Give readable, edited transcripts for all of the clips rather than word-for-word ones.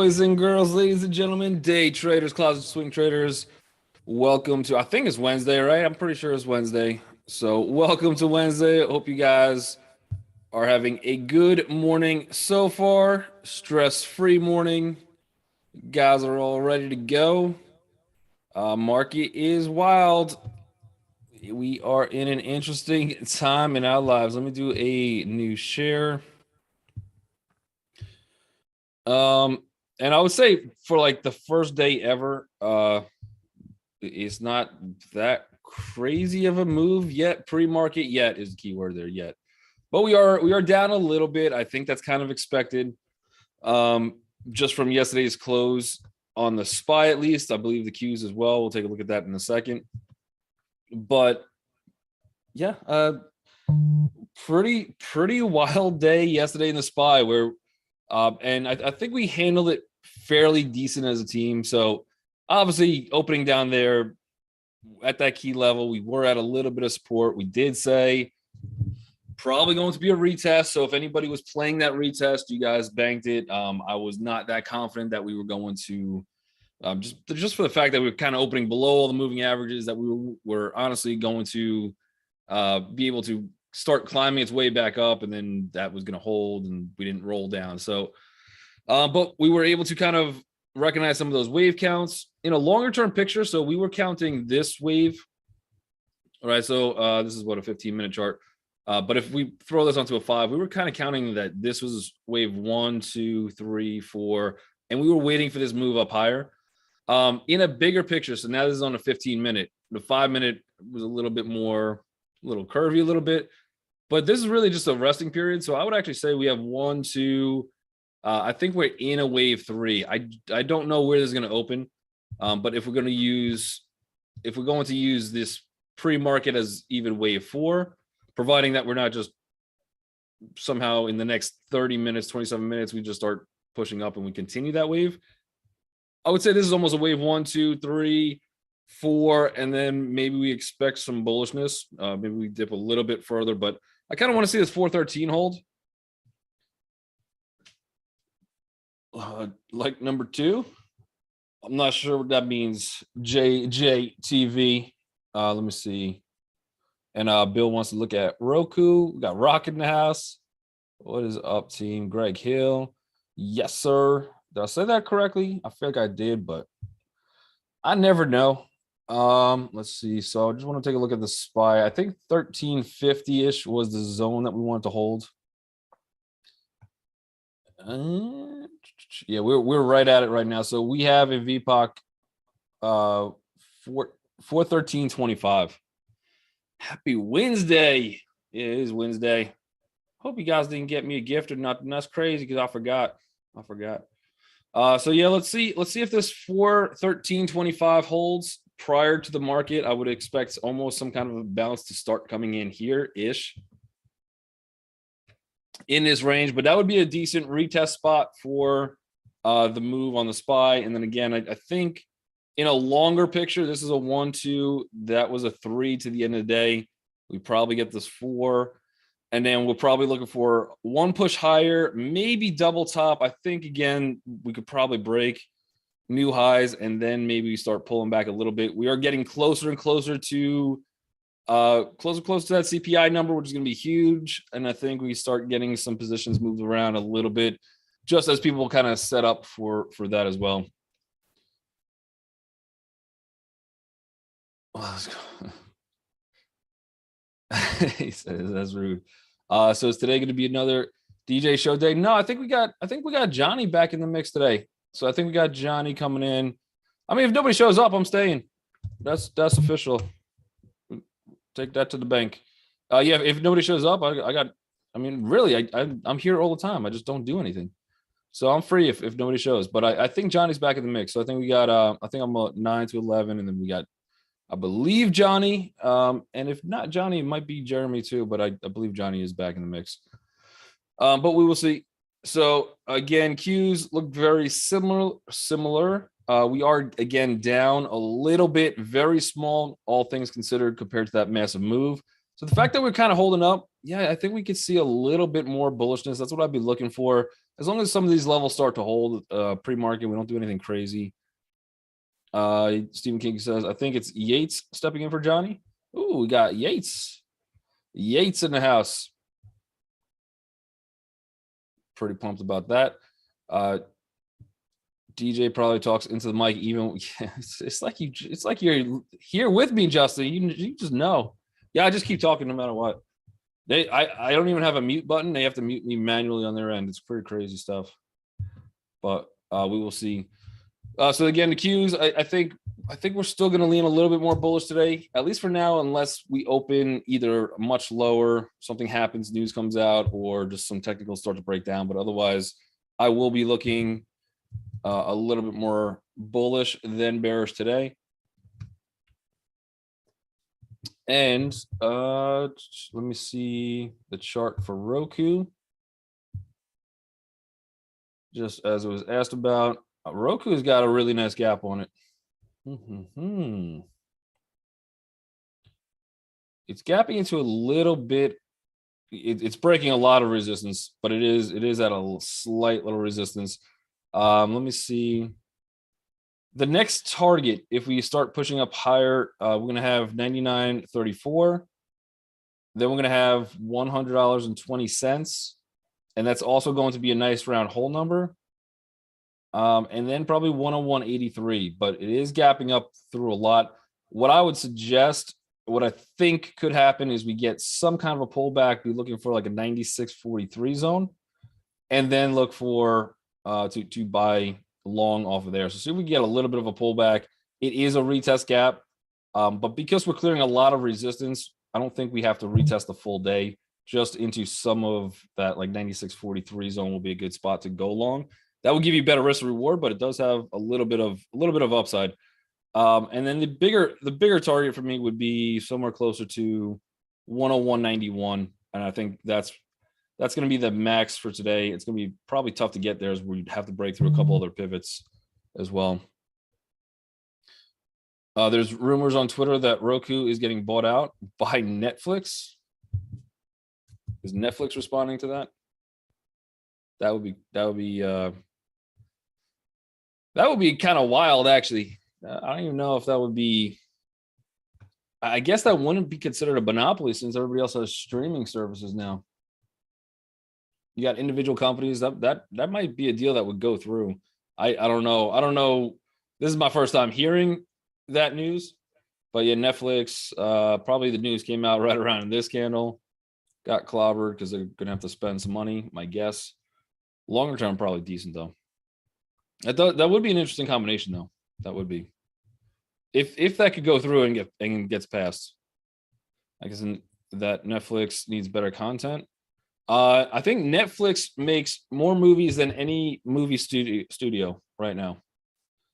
Boys and girls, ladies and gentlemen, day traders, closet swing traders, welcome to, I think it's Wednesday, right? I'm pretty sure it's Wednesday. So welcome to Wednesday. Hope you guys are having a good morning so far. Stress-free morning. Guys are all ready to go. Market is wild. We are in an interesting time in our lives. Let me do a new share. And I would say for like the first day ever, it's not that crazy of a move yet. Pre-market yet is the key word there, yet. But we are down a little bit. I think that's kind of expected. Just from yesterday's close on the SPY, at least. I believe the Qs as well. We'll take a look at that in a second. But yeah, pretty wild day yesterday in the SPY where and I think we handled it fairly decent as a team. So obviously opening down there at that key level, we were at a little bit of support. We did say probably going to be a retest. So if anybody was playing that retest, you guys banked it. I was not that confident that we were going to just for the fact that we were kind of opening below all the moving averages, that we were honestly going to be able to start climbing its way back up, and then that was going to hold and we didn't roll down. So but we were able to kind of recognize some of those wave counts in a longer term picture. So we were counting this wave. All right, so this is what, a 15-minute chart. But if we throw this onto a 5, we were kind of counting that this was wave 1, 2, 3, 4, and we were waiting for this move up higher. In a bigger picture, so now this is on a 15-minute. The 5-minute was a little bit more, a little curvy a little bit, but this is really just a resting period. So I would actually say we have 1, 2. I think we're in a wave 3. I don't know where this is going to open, but if we're going to use this pre-market as even wave 4, providing that we're not just somehow in the next 30 minutes, 27 minutes, we just start pushing up and we continue that wave. I would say this is almost a wave 1, 2, 3, 4, and then maybe we expect some bullishness. Maybe we dip a little bit further, but I kind of want to see this 413 hold. Like number 2. I'm not sure what that means. JTV. Let me see. And Bill wants to look at Roku. We got Rocket in the house. What is up, team? Greg Hill. Yes, sir. Did I say that correctly? I feel like I did, but I never know. Let's see. So I just want to take a look at the SPY. I think 1350-ish was the zone that we wanted to hold. Yeah, we're right at it right now. So we have a VPOC 413.25. Happy Wednesday. It is Wednesday. Hope you guys didn't get me a gift or nothing. That's crazy because I forgot. So yeah, let's see if this 413.25 holds prior to the market. I would expect almost some kind of a bounce to start coming in here ish in this range, but that would be a decent retest spot for the move on the SPY. And then again, I think in a longer picture, this is a 1, 2. That was a 3 to the end of the day. We probably get this 4. And then we're probably looking for 1 push higher, maybe double top. I think, again, we could probably break new highs, and then maybe we start pulling back a little bit. We are getting closer and closer to closer to that CPI number, which is going to be huge. And I think we start getting some positions moved around a little bit, just as people kind of set up for that as well. Oh, let's go. He says that's rude. So is today going to be another DJ show day? No, I think we got Johnny back in the mix today. So I think we got Johnny coming in. I mean, if nobody shows up, I'm staying. That's official. Take that to the bank. Yeah, if nobody shows up, I'm here all the time. I just don't do anything. So I'm free if nobody shows. But I think Johnny's back in the mix. So I think we got I think I'm 9 to 11, and then we got, I believe, Johnny. And if not Johnny, it might be Jeremy too, but I believe Johnny is back in the mix. But we will see. So again, Qs look very similar. We are again down a little bit, very small, all things considered, compared to that massive move. So the fact that we're kind of holding up, yeah, I think we could see a little bit more bullishness. That's what I'd be looking for. as long as some of these levels start to hold pre-market, we don't do anything crazy. Stephen King says, I think it's Yates stepping in for Johnny. Ooh, we got Yates. Yates in the house. Pretty pumped about that. DJ probably talks into the mic even. Yeah, it's like you're here with me, Justin. You just know. Yeah, I just keep talking no matter what. I don't even have a mute button. They have to mute me manually on their end. It's pretty crazy stuff. But we will see. So again, the cues. I think we're still going to lean a little bit more bullish today, at least for now, unless we open either much lower, something happens, news comes out, or just some technicals start to break down. But otherwise, I will be looking a little bit more bullish than bearish today. And let me see the chart for Roku. Just as it was asked about, Roku's got a really nice gap on it. It's gapping into a little bit. It's breaking a lot of resistance, but it is at a slight little resistance. Let me see. The next target, if we start pushing up higher, we're going to have 99.34. Then we're going to have $100.20. And that's also going to be a nice round hole number. And then probably 101.83. But it is gapping up through a lot. What I would suggest, what I think could happen is we get some kind of a pullback. Be looking for like a 96.43 zone. And then look for to buy long off of there. So see if we get a little bit of a pullback. It is a retest gap, but because we're clearing a lot of resistance, I don't think we have to retest the full day. Just into some of that like 96.43 zone will be a good spot to go long. That will give you better risk reward, but it does have a little bit of upside. And then the bigger target for me would be somewhere closer to 101.91, and I think that's going to be the max for today. It's going to be probably tough to get there as we'd have to break through a couple other pivots as well. There's rumors on Twitter that Roku is getting bought out by Netflix. Is Netflix responding to that? That would be kind of wild, actually. I don't even know if that would be. I guess that wouldn't be considered a monopoly since everybody else has streaming services now. You got individual companies that might be a deal that would go through. I don't know. This is my first time hearing that news, but yeah, Netflix. Probably the news came out right around this candle. Got clobbered because they're gonna have to spend some money. My guess. Longer term, probably decent though. I thought that would be an interesting combination though. That would be if that could go through and gets passed. I guess that Netflix needs better content. I think Netflix makes more movies than any movie studio right now.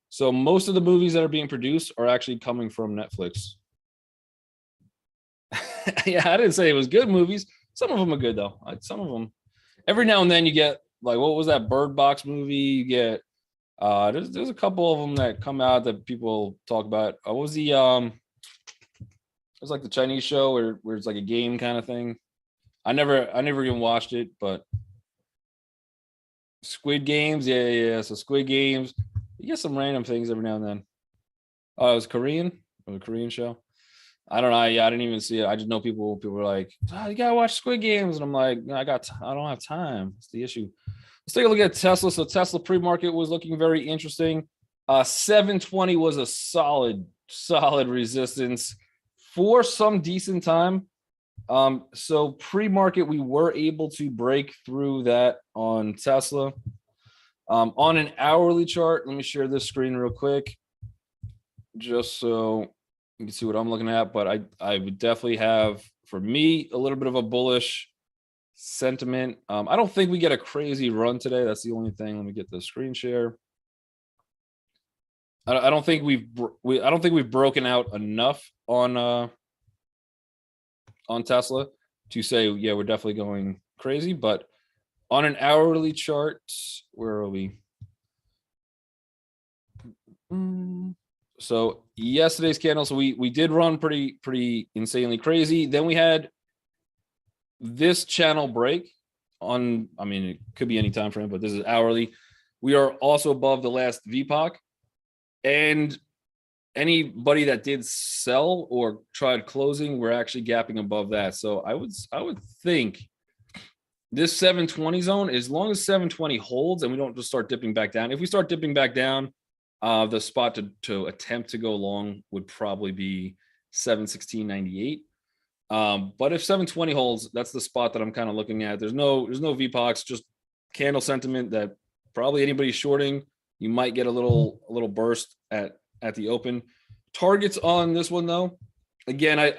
So most of the movies that are being produced are actually coming from Netflix. Yeah, I didn't say it was good movies. Some of them are good though. Some of them. Every now and then you get like, what was that Bird Box movie? You get there's a couple of them that come out that people talk about. What was the it was like the Chinese show where it's like a game kind of thing. I never even watched it, but Squid Games, yeah. So Squid Games, you get some random things every now and then. Oh, it was Korean, a Korean show. I don't know. I didn't even see it. I just know people were like, oh, you gotta watch Squid Games, and I'm like, I don't have time. It's the issue. Let's take a look at Tesla. So Tesla pre-market was looking very interesting. 720 was a solid resistance for some decent time. So pre-market, we were able to break through that on Tesla. On an hourly chart, let me share this screen real quick, just so you can see what I'm looking at. But I would definitely have, for me, a little bit of a bullish sentiment. I don't think we get a crazy run today. That's the only thing. Let me get the screen share. I don't think we've broken out enough on Tesla to say, yeah, we're definitely going crazy. But on an hourly chart, where are we? So yesterday's candle, so we did run pretty insanely crazy. Then we had this channel break, I mean, it could be any time frame, but this is hourly. We are also above the last VPOC, and anybody that did sell or tried closing, we're actually gapping above that. So I would think this 720 zone, as long as 720 holds and we don't just start dipping back down. If we start dipping back down, the spot to attempt to go long would probably be 716.98. But if 720 holds, that's the spot that I'm kind of looking at. There's no VPOCs, just candle sentiment that probably anybody shorting, you might get a little burst at the open. Targets on this one though, again,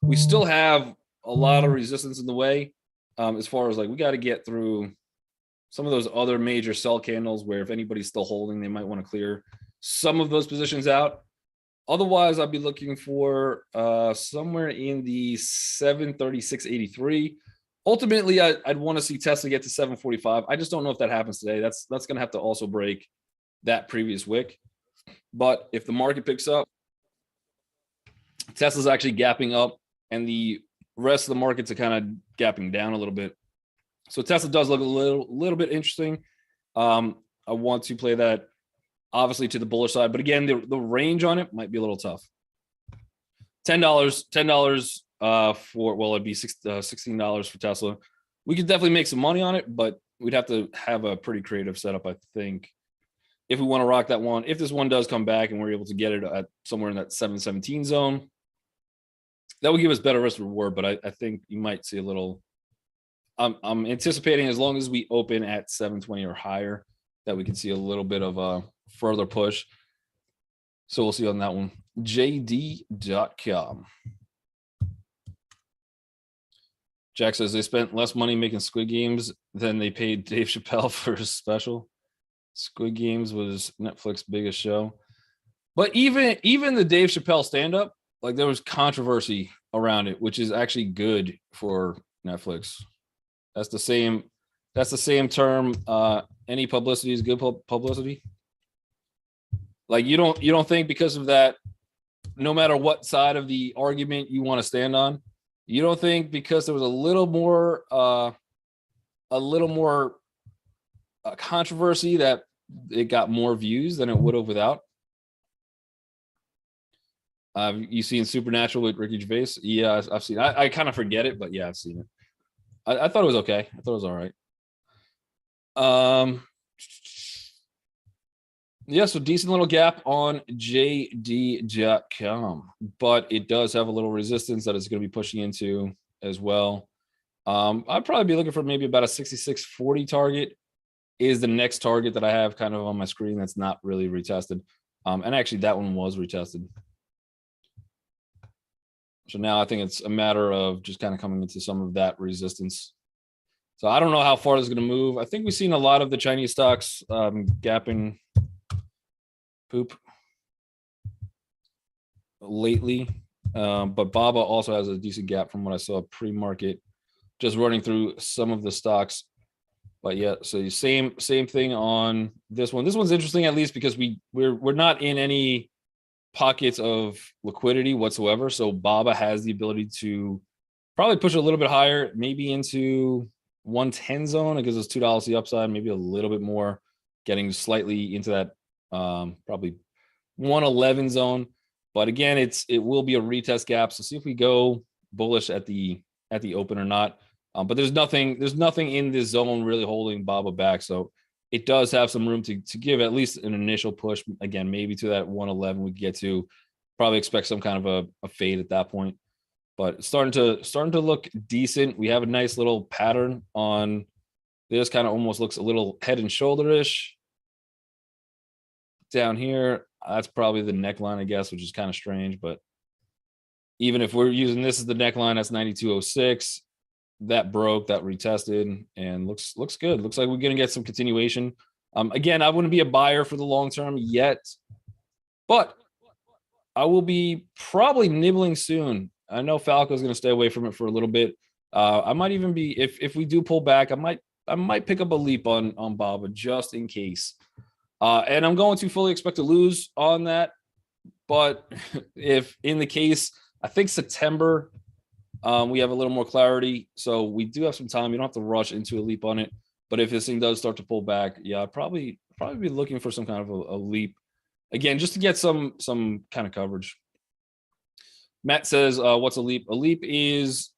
we still have a lot of resistance in the way. As far as like, we got to get through some of those other major sell candles where if anybody's still holding, they might want to clear some of those positions out. Otherwise, I'd be looking for somewhere in the 736.83. Ultimately, I'd want to see Tesla get to 745. I just don't know if that happens today. That's going to have to also break that previous wick. But if the market picks up, Tesla's actually gapping up, and the rest of the markets are kind of gapping down a little bit. So Tesla does look a little bit interesting. I want to play that obviously to the bullish side, but again, the range on it might be a little tough. $10 for, well, it'd be $16 for Tesla. We could definitely make some money on it, but we'd have to have a pretty creative setup, I think, if we want to rock that one. If this one does come back and we're able to get it at somewhere in that 717 zone, that would give us better risk reward. But I think you might see a little. I'm anticipating, as long as we open at 720 or higher, that we can see a little bit of a further push. So we'll see on that one. JD.com. Jack says they spent less money making Squid Games than they paid Dave Chappelle for his special. Squid Games was Netflix's biggest show. But even the Dave Chappelle stand-up, like, there was controversy around it, which is actually good for Netflix. That's the same term. Any publicity is good publicity. Like, you don't think because of that, no matter what side of the argument you want to stand on, you don't think because there was a little more controversy that it got more views than it would have without. You seen Supernatural with Ricky Gervais? Yeah, I've seen. I kind of forget it, but yeah, I've seen it. I thought it was okay. I thought it was all right. Yeah, so decent little gap on JD.com, but it does have a little resistance that it's going to be pushing into as well. I'd probably be looking for maybe about a 66.40 target is the next target that I have kind of on my screen that's not really retested. And actually that one was retested. So now I think it's a matter of just kind of coming into some of that resistance. So I don't know how far this is going to move. I think we've seen a lot of the Chinese stocks gapping poop lately. But BABA also has a decent gap from what I saw pre-market, just running through some of the stocks. But yeah, so same thing on this one. This one's interesting, at least because we're not in any pockets of liquidity whatsoever. So BABA has the ability to probably push a little bit higher, maybe into 110 zone. It gives us $2 the upside, maybe a little bit more, getting slightly into that probably 111 zone. But again, it will be a retest gap. So see if we go bullish at the open or not. But there's nothing in this zone really holding BABA back. So it does have some room to give at least an initial push. Again, maybe to that 111 we get to. Probably expect some kind of a fade at that point. But it's starting to look decent. We have a nice little pattern on this. Kind of almost looks a little head and shoulder-ish. Down here, that's probably the neckline, I guess, which is kind of strange. But even if we're using this as the neckline, that's 92.06. That broke, that retested, and looks good. Looks like we're going to get some continuation. Again, I wouldn't be a buyer for the long term yet, but I will be probably nibbling soon. I know Falco is going to stay away from it for a little bit. I might even be, if we do pull back, I might pick up a leap on BABA just in case. And I'm going to fully expect to lose on that. But if in the case, I think September we have a little more clarity. So we do have some time. You don't have to rush into a leap on it. But if this thing does start to pull back, yeah, I'd probably be looking for some kind of a leap again, just to get some kind of coverage. Matt says, "What's a leap? A leap is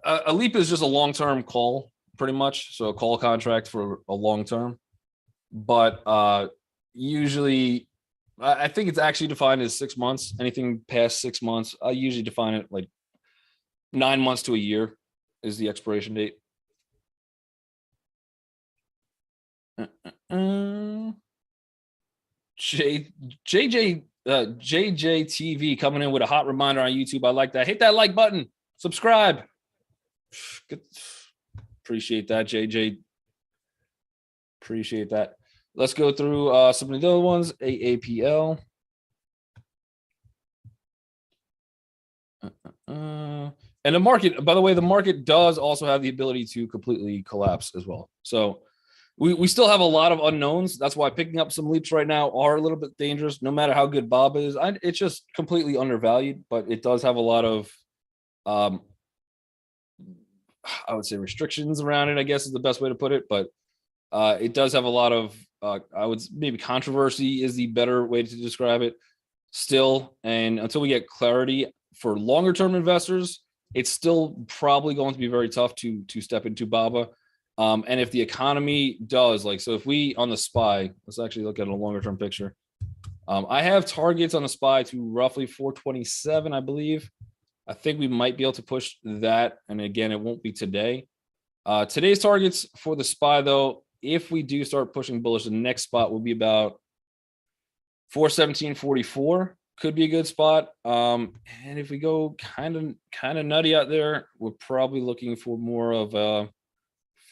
just a long-term call, pretty much. So a call contract for a long term, but usually, I think it's actually defined as 6 months. Anything past 6 months, I usually define it like 9 months to a year is the expiration date." JJTV coming in with a hot reminder on YouTube. I like that. Hit that like button. Subscribe. Good. Appreciate that, JJ. Appreciate that. Let's go through some of the other ones. AAPL. And the market, by the way, the market does also have the ability to completely collapse as well. So we still have a lot of unknowns. That's why picking up some leaps right now are a little bit dangerous, no matter how good Bob is. It's just completely undervalued, but it does have a lot of, I would say, restrictions around it, I guess is the best way to put it. But it does have a lot of, I would maybe controversy is the better way to describe it still. And until we get clarity for longer term investors, it's still probably going to be very tough to step into BABA. And if the economy does, like, so if we on the SPY, let's actually look at a longer term picture. I have targets on the SPY to roughly 427, I believe. I think we might be able to push that. And again, it won't be today. Today's targets for the SPY, though, if we do start pushing bullish, the next spot will be about 417.44. Could be a good spot. And if we go kind of nutty out there, we're probably looking for more of a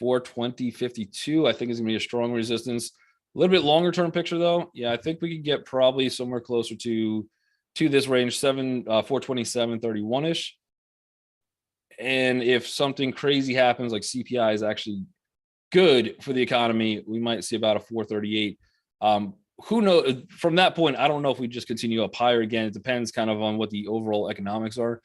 420.52. I think is gonna be a strong resistance. A little bit longer term picture though. Yeah, I think we could get probably somewhere closer to this range, 427.31 ish. And if something crazy happens, like CPI is actually good for the economy, we might see about a 438. Who knows? From that point, I don't know if we just continue up higher again. It depends kind of on what the overall economics are.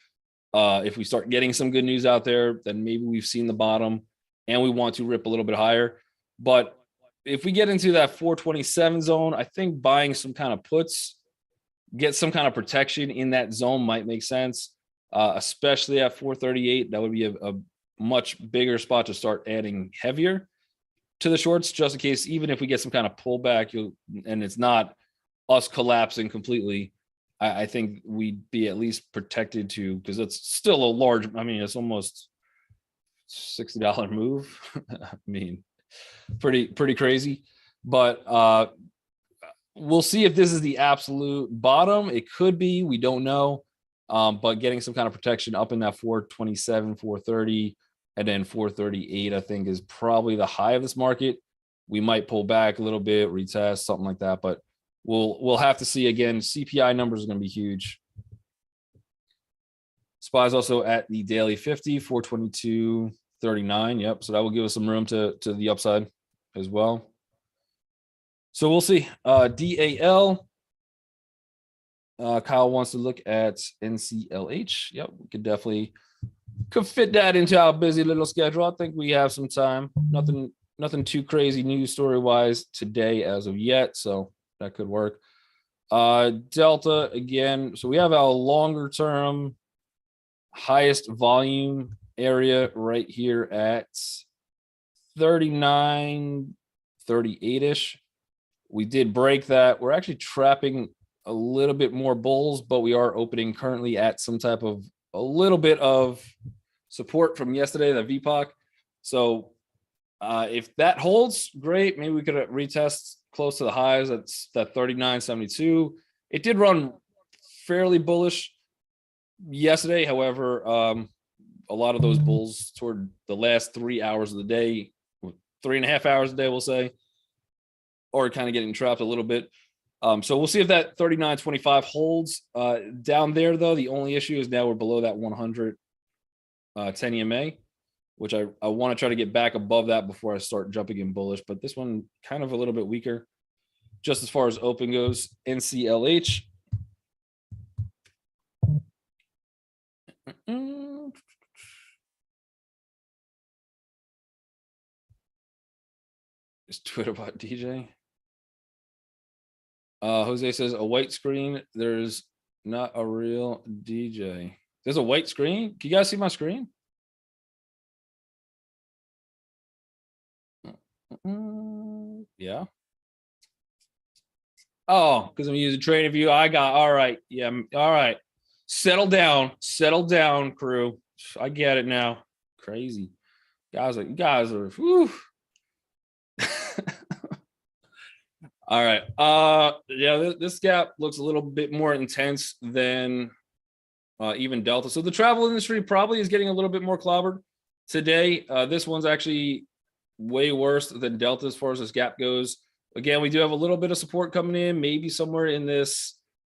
If we start getting some good news out there, then maybe we've seen the bottom and we want to rip a little bit higher. But if we get into that 427 zone, I think buying some kind of puts, get some kind of protection in that zone might make sense, especially at 438. That would be a much bigger spot to start adding heavier to the shorts, just in case, even if we get some kind of pullback, and it's not us collapsing completely, I think we'd be at least protected to, because it's still a large, I mean, it's almost $60 move. I mean, pretty crazy. But we'll see if this is the absolute bottom. It could be, we don't know. But getting some kind of protection up in that 427, 430, and then 438, I think, is probably the high of this market. We might pull back a little bit, retest, something like that, but we'll have to see. Again, CPI numbers are going to be huge. SPY's also at the daily 50, 422.39. Yep. So that will give us some room to the upside as well. So we'll see. DAL. Kyle wants to look at NCLH. Yep, we could fit that into our busy little schedule. I think we have some time. Nothing too crazy news story wise today as of yet, so that could work. Delta again. So we have our longer term highest volume area right here at 39, 38-ish. We did break that. We're actually trapping a little bit more bulls, but we are opening currently at some type of a little bit of support from yesterday, the VPOC. So if that holds, great. Maybe we could retest close to the highs. That's that 39.72. It did run fairly bullish yesterday. However, a lot of those bulls toward the last 3 hours of the day, 3.5 hours a day, we'll say, or kind of getting trapped a little bit. So we'll see if that 39.25 holds down there, though. The only issue is now we're below that 100 10 EMA, which I want to try to get back above that before I start jumping in bullish. But this one kind of a little bit weaker just as far as open goes. NCLH. Is Twitter bot DJ? Jose says a white screen. There's not a real DJ. There's a white screen. Can you guys see my screen? Yeah. Oh, because I'm using TradingView. I got all right. Yeah. All right. Settle down, crew. I get it now. Crazy. You guys are whew. All right. Yeah, this gap looks a little bit more intense than even Delta. So the travel industry probably is getting a little bit more clobbered today. This one's actually way worse than Delta as far as this gap goes. Again, we do have a little bit of support coming in, maybe somewhere in this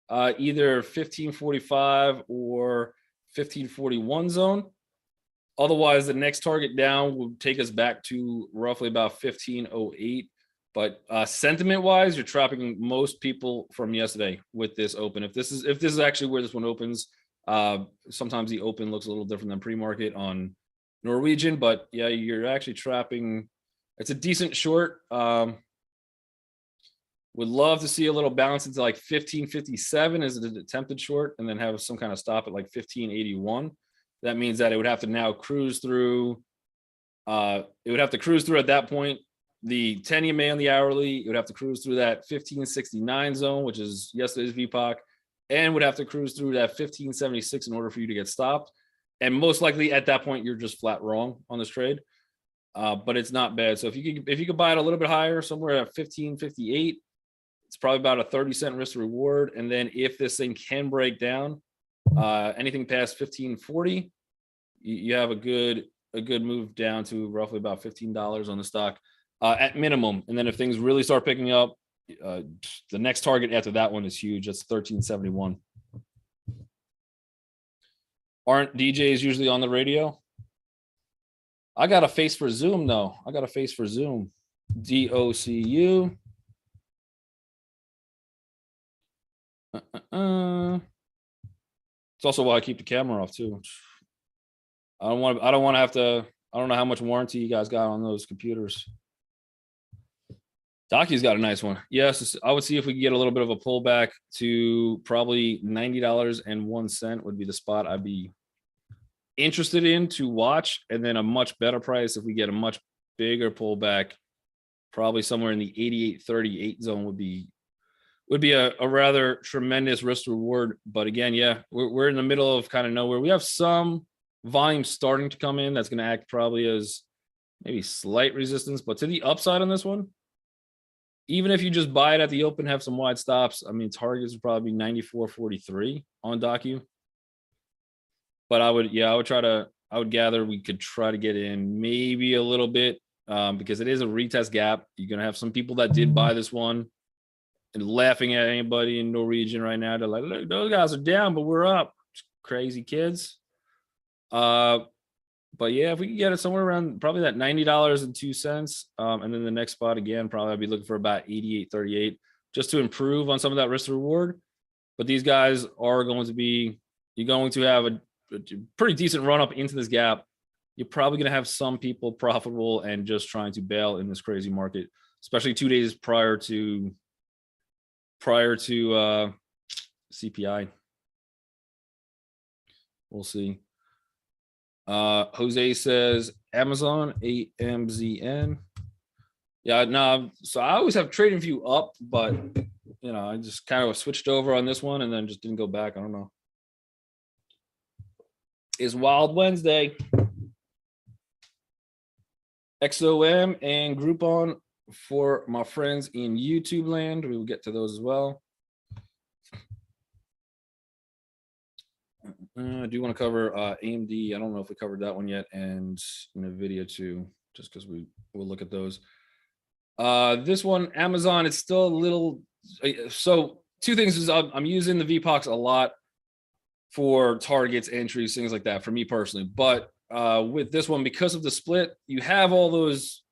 either 1545 or 1541 zone. Otherwise, the next target down will take us back to roughly about 1508. But sentiment wise, you're trapping most people from yesterday with this open. If this is actually where this one opens, sometimes the open looks a little different than pre-market on Norwegian, but yeah, you're actually trapping. It's a decent short. Would love to see a little bounce into like 1557 as an attempted short, and then have some kind of stop at like 1581. That means that it would have to now cruise through. It would have to cruise through at that point the 10 EMA on the hourly. It would have to cruise through that 1569 zone, which is yesterday's VPOC, and would have to cruise through that 1576 in order for you to get stopped. And most likely at that point, you're just flat wrong on this trade. But it's not bad. So if you could buy it a little bit higher, somewhere at 1558, it's probably about a 30-cent risk to reward. And then if this thing can break down, anything past 1540, you have a good move down to roughly about $15 on the stock at minimum. And then if things really start picking up, the next target after that one is huge. That's 1371. Aren't DJs usually on the radio? I got a face for Zoom though. DOCU. It's also why I keep the camera off too. I don't want to have to. I don't know how much warranty you guys got on those computers. Docu's got a nice one. Yes, I would see if we could get a little bit of a pullback to probably $90.01 would be the spot I'd be interested in to watch, and then a much better price if we get a much bigger pullback, probably somewhere in the 88.38 zone would be a rather tremendous risk reward. But again, yeah, we're in the middle of kind of nowhere. We have some volume starting to come in that's going to act probably as maybe slight resistance, but to the upside on this one, even if you just buy it at the open, have some wide stops, I mean, targets would probably be 94.43 on Docu. But I would gather we could try to get in maybe a little bit because it is a retest gap. You're going to have some people that did buy this one and laughing at anybody in Norwegian right now. They're like, look, those guys are down, but we're up. Crazy kids. But yeah, if we can get it somewhere around probably that $90.02, and then the next spot again, probably I'd be looking for about 88.38 just to improve on some of that risk reward. But these guys are going to be, you're going to have a pretty decent run up into this gap. You're probably going to have some people profitable and just trying to bail in this crazy market, especially 2 days prior to CPI. We'll see. Jose says Amazon AMZN. Yeah, no. So I always have TradingView up, but I just kind of switched over on this one and then just didn't go back. I don't know. It's Wild Wednesday. XOM and Groupon for my friends in YouTube land. We will get to those as well. I do want to cover AMD. I don't know if we covered that one yet, and NVIDIA too, just because we'll look at those. This one, Amazon, it's still a little. So two things is I'm using the VPOCs a lot for targets, entries, things like that for me personally. But with this one, because of the split, you have all those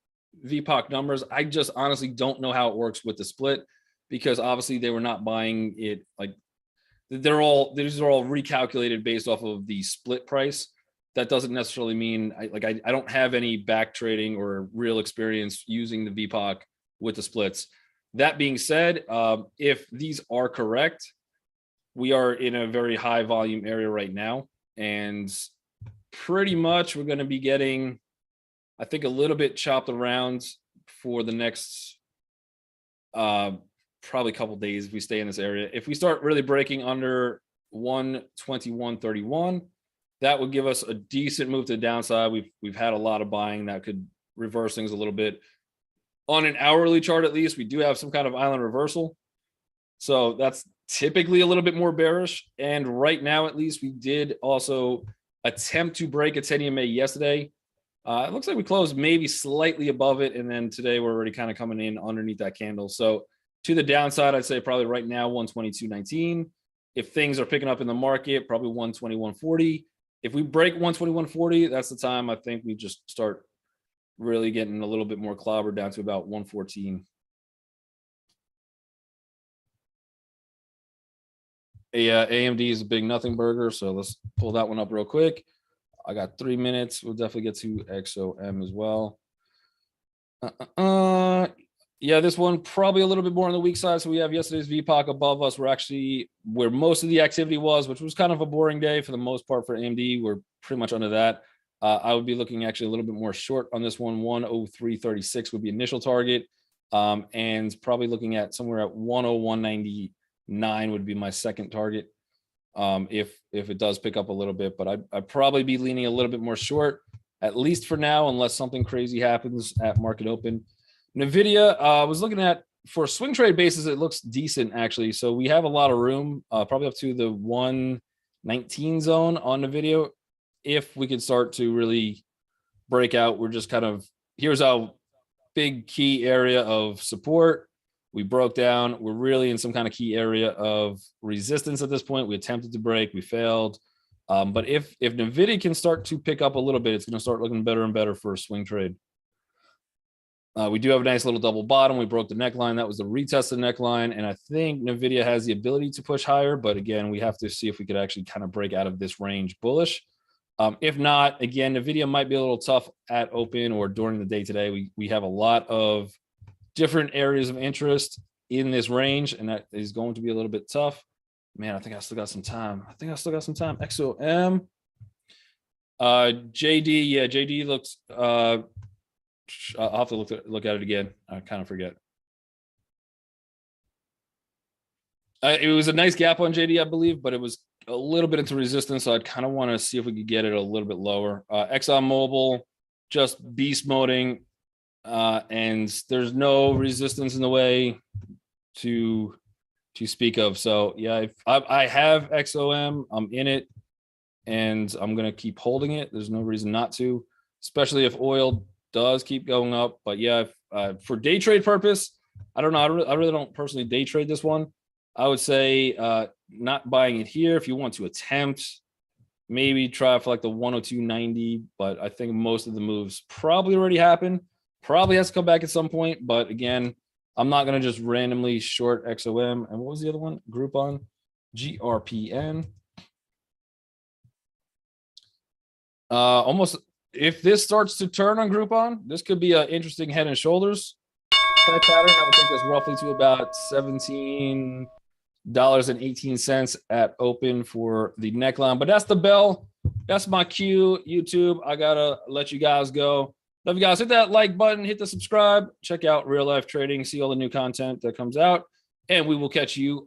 VPOC numbers. I just honestly don't know how it works with the split, because obviously they were not buying it like these are all recalculated based off of the split price. That doesn't necessarily mean I don't have any back trading or real experience using the VPOC with the splits. That being said, if these are correct, we are in a very high volume area right now, and pretty much we're going to be getting, I think, a little bit chopped around for the next probably a couple days if we stay in this area. If we start really breaking under 121.31, that would give us a decent move to the downside. We've had a lot of buying that could reverse things a little bit. On an hourly chart, at least, we do have some kind of island reversal. So that's typically a little bit more bearish. And right now, at least, we did also attempt to break a 10 EMA yesterday. It looks like we closed maybe slightly above it. And then today we're already kind of coming in underneath that candle. So to the downside, I'd say probably right now 122.19. If things are picking up in the market, probably 121.40. If we break 121.40, that's the time I think we just start really getting a little bit more clobbered down to about 114. AMD is a big nothing burger, so let's pull that one up real quick. I got 3 minutes. We'll definitely get to XOM as well. Yeah, this one probably a little bit more on the weak side. So we have yesterday's VPOC above us. We're actually where most of the activity was, which was kind of a boring day for the most part for AMD. We're pretty much under that. I would be looking actually a little bit more short on this one. 103.36 would be initial target, and probably looking at somewhere at 101.99 would be my second target. If it does pick up a little bit, but I'd probably be leaning a little bit more short, at least for now, unless something crazy happens at market open. NVIDIA, I was looking at, for a swing trade basis, it looks decent actually. So we have a lot of room, probably up to the 119 zone on NVIDIA. If we could start to really break out, we're just kind of, here's our big key area of support. We broke down. We're really in some kind of key area of resistance at this point. We attempted to break, we failed. But if NVIDIA can start to pick up a little bit, it's going to start looking better and better for a swing trade. We do have a nice little double bottom. We broke the neckline. That was the retested neckline. And I think NVIDIA has the ability to push higher. But again, we have to see if we could actually kind of break out of this range bullish. If not, again, NVIDIA might be a little tough at open or during the day today. We have a lot of different areas of interest in this range, and that is going to be a little bit tough. Man, I think I still got some time. XOM. JD, yeah, JD looks, I'll have to look at it again. I kind of forget. It was a nice gap on JD, I believe, but it was a little bit into resistance, so I'd kind of want to see if we could get it a little bit lower. ExxonMobil, just beast moding, and there's no resistance in the way to speak of. So yeah, if I have XOM, I'm in it, and I'm gonna keep holding it. There's no reason not to, especially if oil does keep going up. But yeah, for day trade purpose, I don't know. I really don't personally day trade this one. I would say not buying it here. If you want to attempt, maybe try for like the 102.90, but I think most of the moves probably already happened. Probably has to come back at some point, but again, I'm not going to just randomly short XOM. And what was the other one? Groupon, GRPN. Almost, if this starts to turn on Groupon, this could be an interesting head and shoulders type pattern. I would take this roughly to about $17.18 at open for the neckline. But that's the bell. That's my cue, YouTube. I got to let you guys go. Love you guys. Hit that like button, hit the subscribe, check out Real Life Trading, see all the new content that comes out, and we will catch you